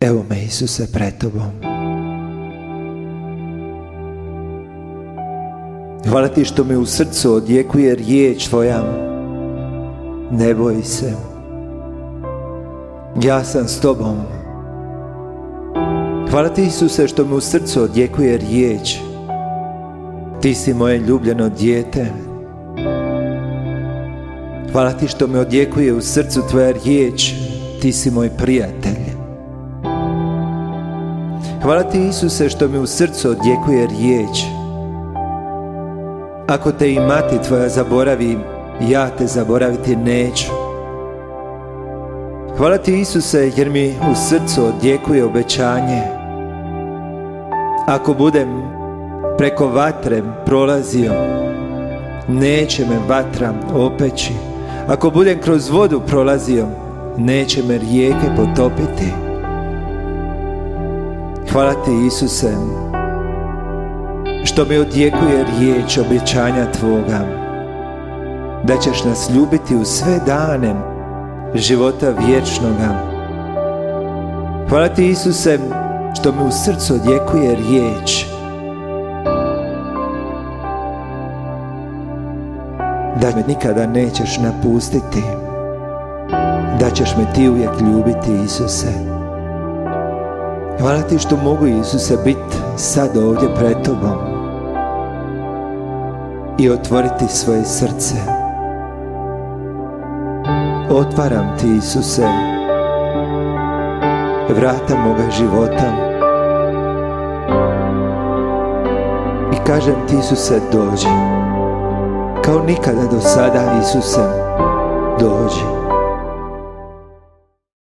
Evo me, Isuse, pred Tobom. Hvala Ti što mi u srcu odjekuje riječ Tvoja. Ne boj se, ja sam s Tobom. Hvala Ti, Isuse, što mi u srcu odjekuje riječ. Ti si moje ljubljeno dijete. Hvala Ti što me odjekuje u srcu Tvoja riječ. Ti si moj prijatelj. Hvala Ti, Isuse, što mi u srcu odjekuje riječ. Ako te i mati Tvoja zaboravi, ja te zaboraviti neću. Hvala Ti, Isuse, jer mi u srcu odjekuje obećanje. Ako budem preko vatre prolazio, neće me vatra opeći. Ako budem kroz vodu prolazio, neće me rijeke potopiti. Hvala Ti, Isuse, što mi odjekuje riječ obećanja Tvoga, da ćeš nas ljubiti u sve dane života vječnoga. Hvala Ti, Isuse, što mi u srcu odjekuje riječ da me nikada nećeš napustiti, da ćeš me Ti uvijek ljubiti, Isuse. Hvala Ti što mogu, Isuse, biti sad ovdje pred Tobom i otvoriti svoje srce. Otvaram Ti, Isuse, vrata moga života i kažem Ti, Isuse, dođi. Kao nikada do sada, Isuse, dođi.